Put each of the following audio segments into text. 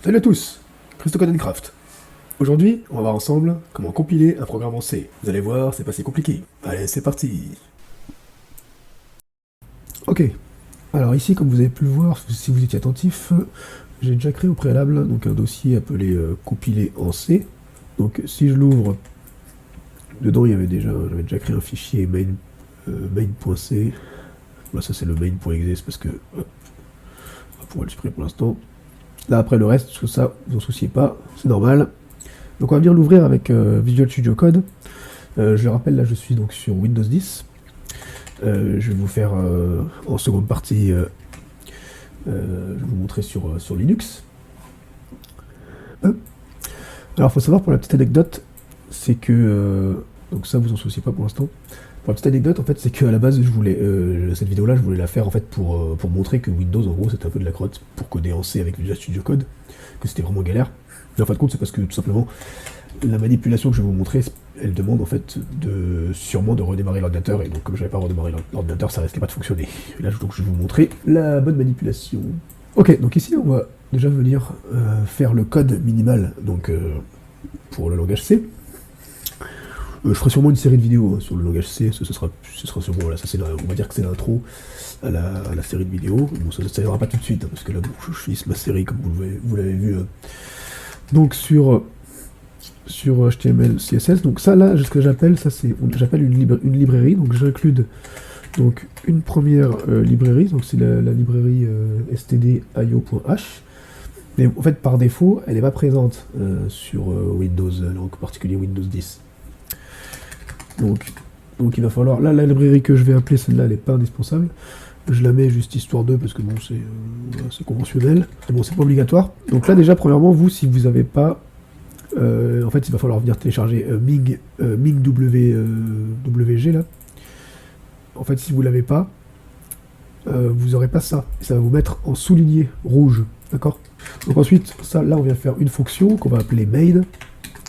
Salut à tous, CryptoCodeCraft. Aujourd'hui, on va voir ensemble comment compiler un programme en C. Vous allez voir, c'est pas si compliqué. Allez, c'est parti. Ok, alors ici, comme vous avez pu le voir, si vous étiez attentif, j'ai déjà créé au préalable donc un dossier appelé compiler en C. Donc si je l'ouvre, dedans j'avais déjà créé un fichier main.c. Là, ça c'est le main.exe parce que on va pouvoir le supprimer pour l'instant. Là après le reste, parce que ça, vous en souciez pas, c'est normal. Donc on va venir l'ouvrir avec Visual Studio Code. Je le rappelle, là je suis donc sur Windows 10. Je vais vous faire en seconde partie, je vais vous montrer sur Linux. Alors il faut savoir pour la petite anecdote, c'est que, donc ça vous en souciez pas pour l'instant. Pour la petite anecdote, en fait, c'est qu'à la base, je voulais cette vidéo-là, je voulais la faire en fait pour montrer que Windows, en gros, c'était un peu de la crotte pour coder en C avec Visual Studio Code, que c'était vraiment galère. Mais en fin de compte, c'est parce que tout simplement, la manipulation que je vais vous montrer, elle demande en fait sûrement de redémarrer l'ordinateur, et donc comme je n'avais pas redémarré l'ordinateur, ça risquait pas de fonctionner. Et là, donc, je vais vous montrer la bonne manipulation. Ok, donc ici, on va déjà venir faire le code minimal, donc pour le langage C. Je ferai sûrement une série de vidéos sur le langage C, ce sera sûrement, voilà, ça on va dire que c'est l'intro à la série de vidéos. Bon, ça n'arrivera pas tout de suite, hein, parce que là, bon, je finis ma série comme vous l'avez vu. Donc sur HTML, CSS, donc ça là, ce que j'appelle, j'appelle une librairie, donc j'include donc une première librairie, donc c'est la librairie stdio.h. Mais en fait, par défaut, elle n'est pas présente sur Windows, en particulier Windows 10. Donc il va falloir... Là, la librairie que je vais appeler, celle-là, elle n'est pas indispensable. Je la mets juste histoire 2 parce que bon, c'est conventionnel. Et bon, c'est pas obligatoire. Donc là, déjà, premièrement, vous, si vous n'avez pas... en fait, il va falloir venir télécharger MingWG, là. En fait, si vous l'avez pas, vous n'aurez pas ça. Et ça va vous mettre en souligné rouge. D'accord? Donc ensuite, ça, là, on vient faire une fonction qu'on va appeler main.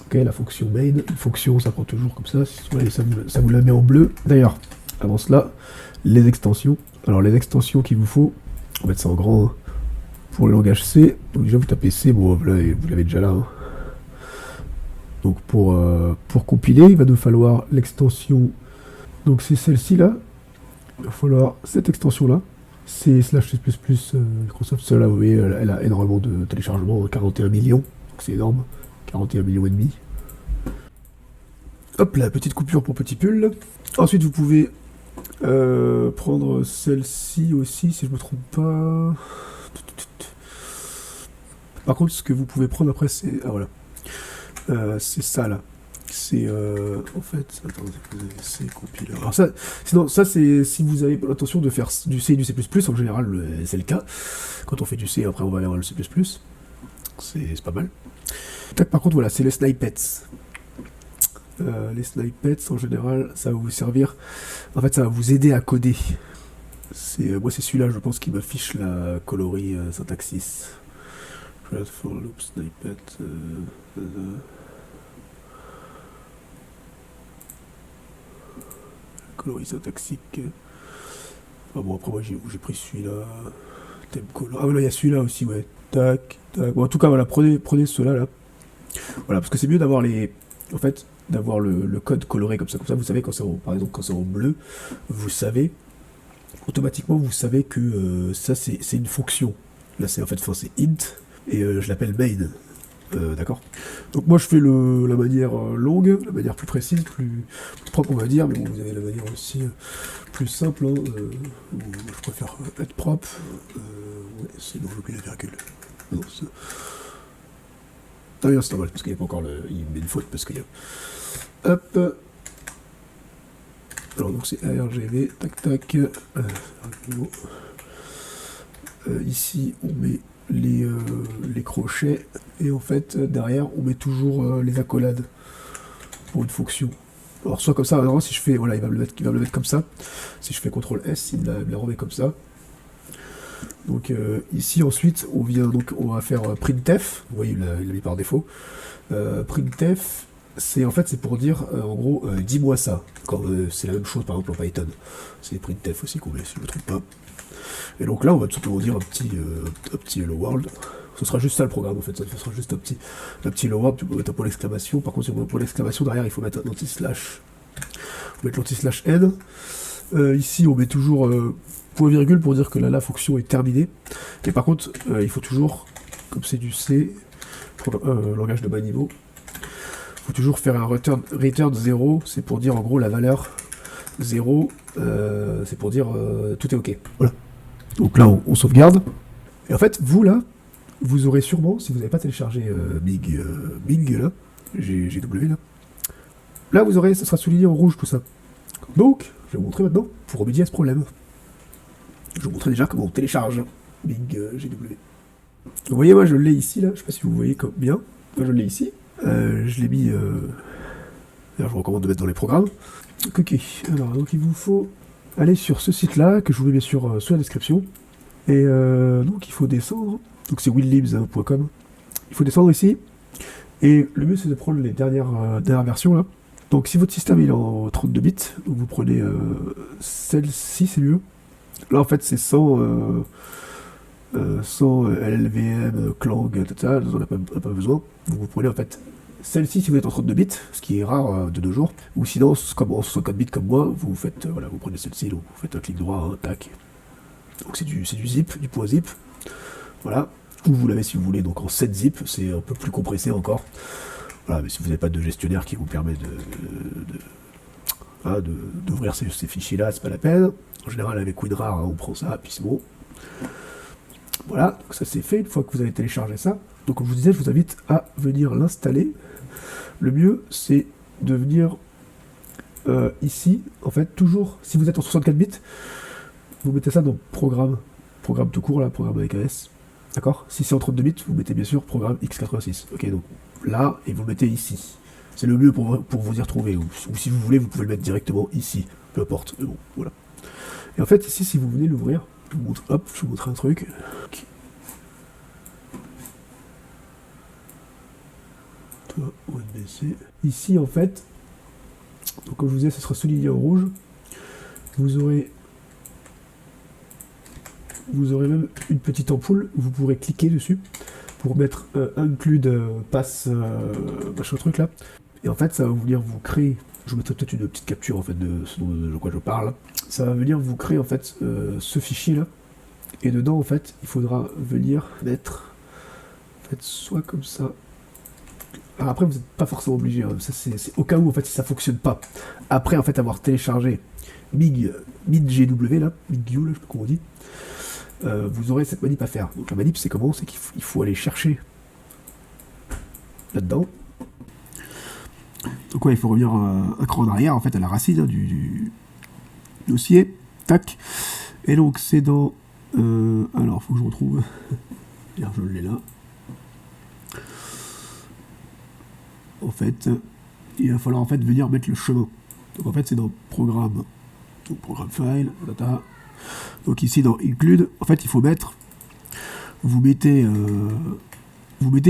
Ok, la fonction main. Une fonction, ça prend toujours comme ça. Ça vous la met en bleu. D'ailleurs, avant cela, les extensions. Alors, les extensions qu'il vous faut, on va mettre ça en grand, hein, pour le langage C. Donc déjà, vous tapez C, bon, là, vous l'avez déjà là. Hein. Donc, pour compiler, il va nous falloir l'extension. Donc, c'est celle-ci, là. Il va falloir cette extension-là. C'est /C++, Microsoft. Celle-là, vous voyez, elle a énormément de téléchargements, 41 millions. Donc, c'est énorme. 41 millions et demi. Hop là, petite coupure pour petit pull. Ensuite, vous pouvez prendre celle-ci aussi, si je me trompe pas. Par contre, ce que vous pouvez prendre après, c'est... Ah voilà. C'est ça, là. C'est en fait... Attendez, c'est compiler. Alors ça, sinon, ça, c'est si vous avez l'intention de faire du C et du C++, en général, c'est le cas. Quand on fait du C, après, on va aller dans le C++. C'est pas mal. Tac, par contre, voilà, c'est les snippets. Les snippets, en général, ça va vous servir... En fait, ça va vous aider à coder. Moi, c'est celui-là, je pense, qui m'affiche la colorie syntaxis. For loop snippet... colorie syntaxique... Enfin bon, après, moi, j'ai pris celui-là... Thème color... Ah, voilà, il y a celui-là aussi, ouais. Tac, tac... Bon, en tout cas, voilà, prenez ceux-là, là. Voilà, parce que c'est mieux d'avoir les... En fait, d'avoir le code coloré comme ça, vous savez, quand par exemple, quand c'est en bleu, vous savez, automatiquement, vous savez que ça, c'est une fonction. Là, c'est en fait, c'est int, et je l'appelle main. D'accord. Donc moi, je fais la manière longue, la manière plus précise, plus propre, on va dire, mais bon, vous avez la manière aussi plus simple, hein, je préfère être propre. Ouais, sinon, j'oublie la virgule. Non, ah oui, c'est normal, parce qu'il n'y a pas encore il met une faute, parce qu'il y a... Hop. Alors, donc c'est ARGV, tac, tac. Ici, on met les crochets, et en fait, derrière, on met toujours les accolades pour une fonction. Alors, soit comme ça, alors, si je fais... Voilà, il va me le mettre comme ça. Si je fais CTRL-S, il me la remet comme ça. Donc ici ensuite on va faire printf, vous voyez il l'a mis par défaut. Printf c'est pour dire en gros dis-moi ça. C'est la même chose par exemple en Python. C'est printf aussi qu'on met si je ne me trompe pas. Et donc là on va tout simplement dire un petit hello world. Ce sera juste ça le programme en fait, ça sera juste un petit low-up, tu peux mettre un point d'exclamation. Par contre, sur le point d'exclamation derrière, il faut mettre un anti-slash. On met l'anti-slash n. Ici, on met toujours point virgule pour dire que la fonction est terminée. Et par contre, il faut toujours, comme c'est du C, langage de bas niveau, il faut toujours faire un return 0, c'est pour dire en gros la valeur 0, c'est pour dire tout est ok. Voilà. Donc là, on sauvegarde. Et en fait, vous là, vous aurez sûrement, si vous n'avez pas téléchargé Bing là, GW là, vous aurez, ça sera souligné en rouge tout ça. Donc, je vais vous montrer maintenant pour remédier à ce problème. Je vais vous montrer déjà comment on télécharge Bing GW. Vous voyez, moi je l'ai ici là, je sais pas si vous voyez comme bien. Moi je l'ai ici. Je l'ai mis. D'ailleurs, je vous recommande de mettre dans les programmes. Ok, alors donc il vous faut aller sur ce site là, que je vous mets bien sûr sous la description. Et donc il faut descendre. Donc c'est winlibs.com. Il faut descendre ici. Et le mieux c'est de prendre les dernières versions là. Donc si votre système il est en 32 bits, donc vous prenez celle-ci, c'est mieux. Là en fait c'est sans LLVM, Clang, etc. On n'a pas besoin. Donc vous prenez en fait celle-ci si vous êtes en 32 bits, ce qui est rare de nos jours. Ou sinon, comme en 64 bits comme moi, vous faites voilà, vous prenez celle-ci, donc vous faites un clic droit, hein, tac. Donc c'est du zip, du point zip. Voilà. Ou vous l'avez si vous voulez, donc en 7 zip, c'est un peu plus compressé encore. Voilà, mais si vous n'avez pas de gestionnaire qui vous permet d'ouvrir ces fichiers-là, c'est pas la peine. En général, avec WinRAR, on prend ça, puis c'est bon. Voilà, donc ça c'est fait, une fois que vous avez téléchargé ça. Donc comme je vous disais, je vous invite à venir l'installer. Le mieux, c'est de venir ici, en fait, toujours, si vous êtes en 64 bits, vous mettez ça dans programme tout court, là, programme avec un S. D'accord? Si c'est en 32 bits, vous mettez bien sûr programme x86. Ok, donc là, et vous le mettez ici. C'est le mieux pour vous y retrouver. Ou si vous voulez, vous pouvez le mettre directement ici. Peu importe. Mais bon, voilà. Et en fait, ici, si vous venez l'ouvrir, je vous montre un truc. Okay. Toi, ONBC. Ici, en fait, donc comme je vous disais, ce sera souligné en rouge. Vous aurez même une petite ampoule où vous pourrez cliquer dessus pour mettre include pass machin truc là. Et en fait, ça va venir vous créer. Je vous mettrai peut-être une petite capture en fait de ce de quoi je parle. Ça va venir vous créer en fait ce fichier là. Et dedans en fait, il faudra venir mettre en fait soit comme ça. Alors après, vous n'êtes pas forcément obligé. Hein. Ça c'est au cas où en fait si ça fonctionne pas. Après en fait avoir téléchargé MidGW là, MidGW là, je sais pas comment on dit. Vous aurez cette manip à faire. Donc la manip c'est comment? C'est qu'il faut aller chercher là-dedans. Donc ouais, il faut revenir un cran en arrière en fait à la racine hein, du dossier. Tac. Et donc c'est dans alors faut que je retrouve. Bien, je l'ai là. En fait, il va falloir en fait venir mettre le chemin. Donc en fait c'est dans programme. Donc programme file, data. Donc ici dans include, en fait il faut mettre, vous mettez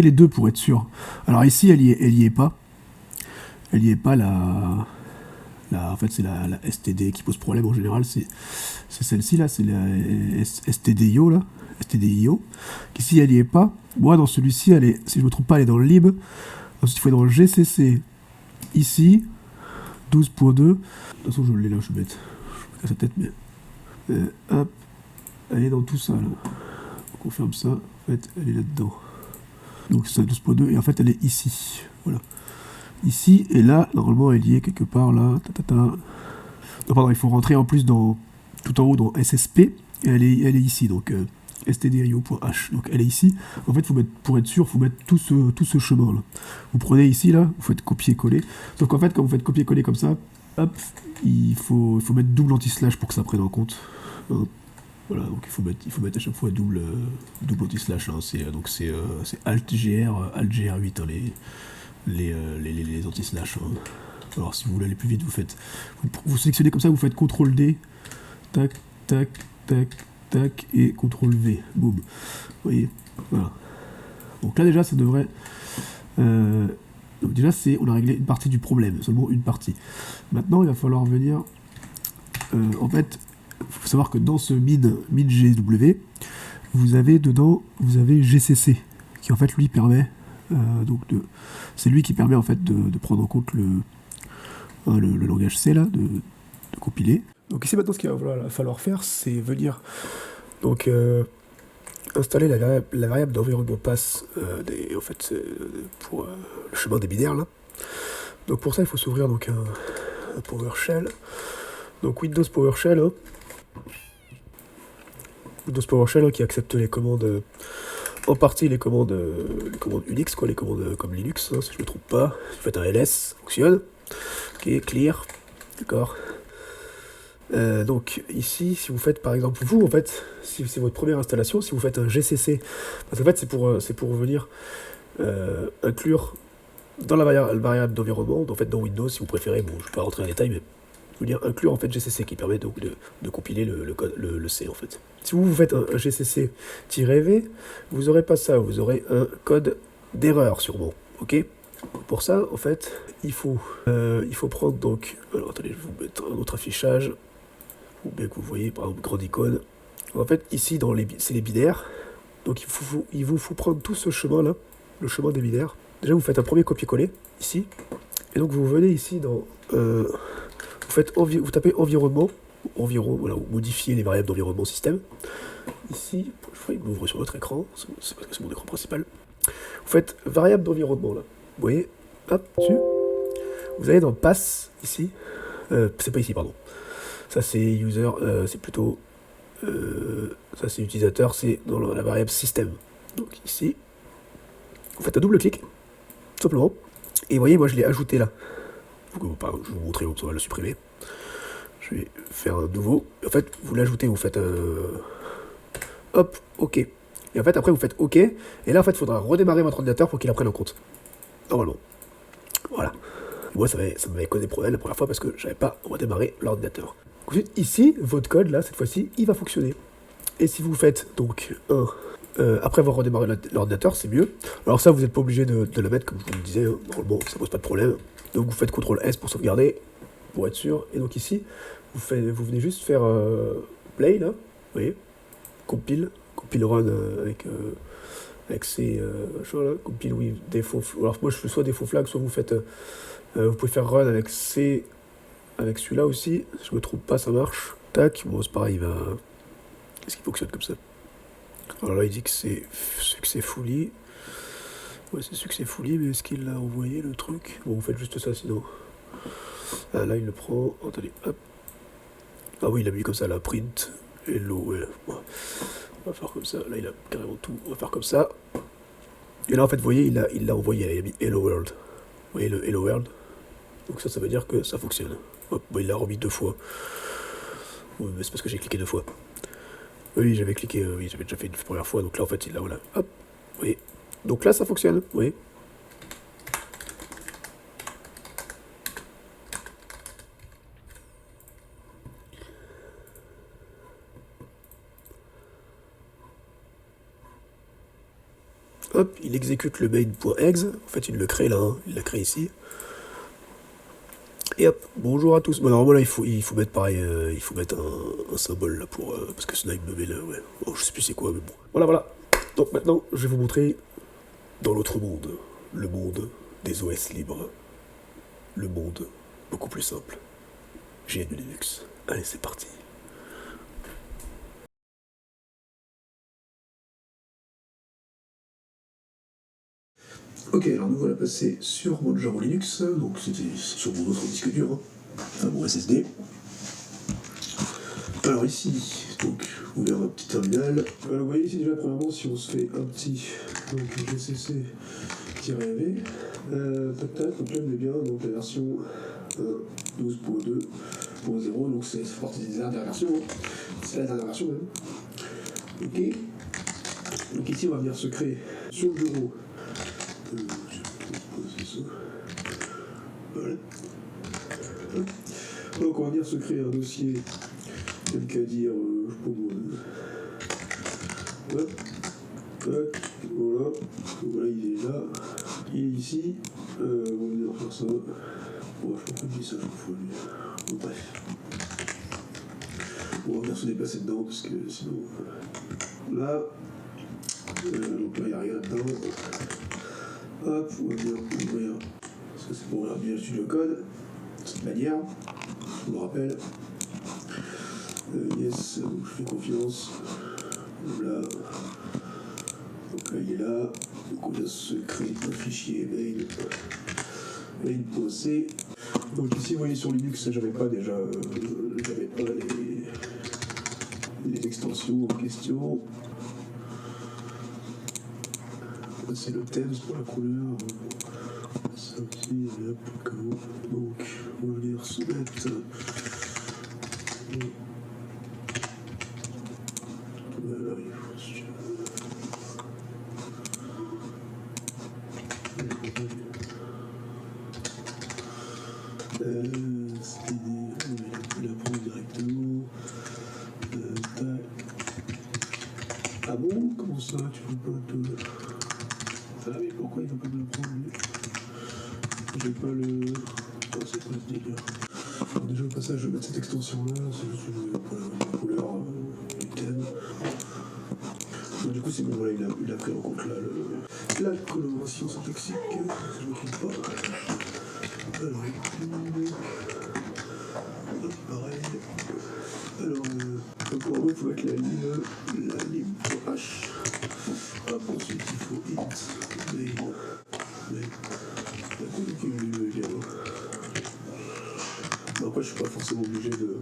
les deux pour être sûr. Alors ici elle y est pas en fait c'est la STD qui pose problème en général, c'est celle-ci là, c'est la STDIO là, STDIO. Ici elle y est pas. Moi dans celui-ci elle est, si je me trompe pas elle est dans le lib. Ensuite il faut être dans le GCC ici 12.2. De toute façon je l'ai là, je suis bête, je me casse la tête mais. Hop, elle est dans tout ça là. On confirme ça, en fait elle est là-dedans. Donc c'est 12.2 et en fait elle est ici. Voilà. Ici et là, normalement elle y est quelque part là. Non pardon, il faut rentrer en plus dans tout en haut dans SSP et elle est ici, donc stdio.h. Donc elle est ici. En fait pour être sûr, il faut mettre tout ce chemin là. Vous prenez ici là, vous faites copier-coller. Donc en fait quand vous faites copier-coller comme ça, hop, il faut mettre double anti-slash pour que ça prenne en compte. Voilà, donc il faut mettre à chaque fois double anti-slash. Hein. C'est Alt-GR8, hein, les anti-slash. Hein. Alors si vous voulez aller plus vite, vous sélectionnez comme ça, vous faites CTRL-D, tac, tac, tac, tac, et CTRL-V, boum. Vous voyez, voilà. Donc là déjà, ça devrait... donc déjà, on a réglé une partie du problème, seulement une partie. Maintenant, il va falloir venir... en fait, il faut savoir que dans ce MidGW, vous avez GCC. qui en fait lui permet c'est lui qui permet en fait de prendre en compte le langage C là, de compiler. Donc ici maintenant ce qu'il va falloir faire, c'est venir donc installer la variable d'environnement pass en fait pour le chemin des binaires là. Donc pour ça il faut s'ouvrir donc un PowerShell. Donc Windows PowerShell, hein. Windows PowerShell, hein, qui accepte les commandes, en partie les commandes Unix, quoi, les commandes comme Linux, hein, si je ne me trompe pas. Si vous faites un ls, ça fonctionne. Ok, clear, d'accord. Donc ici, si vous faites par exemple, vous en fait, si c'est votre première installation, si vous faites un GCC, parce qu'en fait c'est pour venir inclure dans la variable d'environnement, en fait dans Windows si vous préférez, bon je ne vais pas rentrer en détail, mais venir inclure en fait GCC qui permet donc de compiler le code, le C en fait. Si vous faites un GCC-V, vous n'aurez pas ça, vous aurez un code d'erreur sûrement, ok. Pour ça, en fait, il faut prendre donc, alors attendez, je vais vous mettre un autre affichage, ou bien que vous voyez par exemple grande icône. En fait, ici c'est les binaires, donc il vous faut prendre tout ce chemin là, le chemin des binaires. Déjà vous faites un premier copier-coller ici, et donc vous venez ici dans vous tapez environnement, voilà, vous modifiez les variables d'environnement système. Ici, il m'ouvre sur votre écran, c'est parce que c'est mon écran principal. Vous faites variable d'environnement là. Vous voyez, hop, dessus. Vous allez dans pass ici. C'est pas ici, pardon. Ça c'est user, c'est plutôt. Ça c'est utilisateur, c'est dans la variable système. Donc ici, vous faites un double clic, tout simplement. Et vous voyez, moi je l'ai ajouté là. Je vais vous montrer, on va le supprimer. Je vais faire un nouveau. En fait, vous l'ajoutez, vous faites hop, OK. Et en fait, après, vous faites OK. Et là, en fait, il faudra redémarrer votre ordinateur pour qu'il la prenne en compte. Normalement. Voilà. Moi, ça m'avait causé problème la première fois parce que j'avais pas redémarré l'ordinateur. Ensuite, ici, votre code, là, cette fois-ci, il va fonctionner. Et si vous faites donc après avoir redémarré l'ordinateur, c'est mieux. Alors ça, vous n'êtes pas obligé de la mettre, comme je vous le disais, hein. Normalement, ça pose pas de problème. Donc vous faites CTRL-S pour sauvegarder, pour être sûr. Et donc ici, vous venez juste faire play, là, vous voyez, compile run avec ces choses là, compile with défaut. Alors moi je fais soit défaut flag, soit vous faites, vous pouvez faire run avec celui-là aussi. Si je me trompe pas, ça marche. Tac, bon c'est pareil, est-ce qu'il fonctionne comme ça? Alors là il dit que c'est successfully. Ouais, c'est successfully, mais est-ce qu'il l'a envoyé le truc? Bon, vous faites juste ça sinon. Ah, là il le prend. Attendez, hop. Ah oui, il a mis comme ça la print. Hello, ouais. On va faire comme ça. Là il a carrément tout. On va faire comme ça. Et là en fait, vous voyez, il l'a envoyé. Il a mis Hello World. Vous voyez le Hello World? Donc ça veut dire que ça fonctionne. Hop, bon, il l'a remis 2 fois. Ouais, mais c'est parce que j'ai cliqué 2 fois. Oui, j'avais cliqué, oui, j'avais déjà fait une première fois, donc là en fait, il l'a, voilà. Hop, vous voyez. Donc là, ça fonctionne, vous voyez. Hop, il exécute le main.exe. En fait, il le crée là, hein. Il l'a créé ici. Et hop, bonjour à tous. Bon, alors voilà, il faut mettre pareil, il faut mettre un symbole là pour. Parce que sinon il me met là, ouais. Oh, je sais plus c'est quoi, mais bon. Voilà. Donc maintenant, je vais vous montrer dans l'autre monde. Le monde des OS libres. Le monde beaucoup plus simple. GNU Linux. Allez, c'est parti. Ok, alors nous voilà passés sur mon Manjaro Linux, donc c'était sur mon autre disque dur, hein, enfin mon SSD. Alors ici, donc, on verra un petit terminal. Alors vous voyez ici déjà, premièrement, si on se fait un petit gcc-v, tac, donc là on est bien, donc la version 12.2.0, donc c'est partie des dernières versions, hein. C'est la dernière version même. Ok, donc ici on va venir se créer sur le bureau. Voilà. Donc on va venir se créer un dossier, tel qu'à dire, je sais pas moi. Hop, tac, voilà. Voilà, il est là. Il est ici. On va venir faire ça. Bon, je m'en fous de ça, je m'en fous. Bon, bref. On va venir se déplacer dedans parce que sinon. Là. Donc là, il n'y a rien dedans. Hop, on va bien ouvrir. Parce que c'est pour ouvrir bien Studio Code. De cette manière, je vous le rappelle. Yes, je fais confiance. Voilà. Donc là, il est là. Donc on vient se créer un fichier main.c. Donc ici, vous voyez sur Linux, j'avais pas déjà j'avais pas les extensions en question. C'est le thème pour la couleur. Ça aussi, hop, comment. Donc, on va venir se mettre. Voilà, c'était la prendre directement. Tac. Ah bon? Comment ça? Tu peux pas te. Ah mais pourquoi il ne veut pas me le prendre lui? J'ai pas le. Oh, c'est quoi ce délire? Alors déjà au passage je vais mettre cette extension là, c'est juste pour la couleur du thème. Donc, du coup c'est bon, voilà, il a pris en compte là la coloration syntaxique, si je ne me trompe pas. Alors pareil. Alors pour moi il faut mettre la ligne H. Hop, ensuite il faut int main. Après je suis pas forcément obligé de.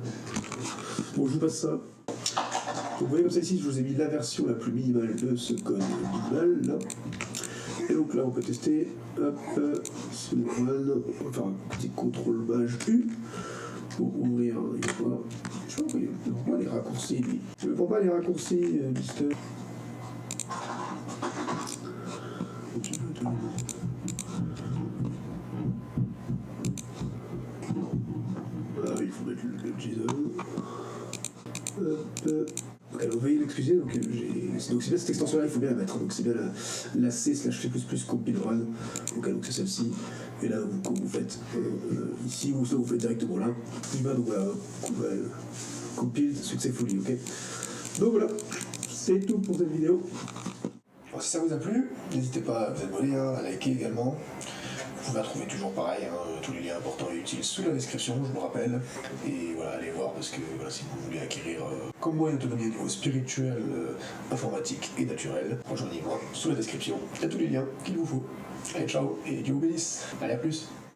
Bon, je vous passe ça. Donc, vous voyez comme ça ici, je vous ai mis la version la plus minimale de ce code minimal là. Et donc là on peut tester. Hop, c'est le run. On va faire un petit contrôle maj U pour ouvrir. Il va pas. Je sais pas pourquoi il ne prend pas les raccourcis lui. Il ne prend pas les raccourcis, Mister. Ah oui, il faut mettre le JSON. Hop. Alors veuillez m'excuser, donc c'est bien cette extension là, il faut bien la mettre, donc c'est bien la C/C++ compile run, donc c'est celle-ci, et là vous faites ici, ou ça vous faites directement là, donc voilà, compile successfully, ok. Donc voilà, c'est tout pour cette vidéo. Alors, si ça vous a plu, n'hésitez pas à vous abonner, à liker également. Vous pouvez retrouver toujours pareil, tous les liens importants et utiles sous la description, je vous le rappelle. Et voilà, allez voir parce que voilà, si vous voulez acquérir comme moi une autonomie au niveau spirituel, informatique et naturel, rejoignez-moi sous la description. Il y a tous les liens qu'il vous faut. Allez, ciao et Dieu vous bénisse. Allez, à plus.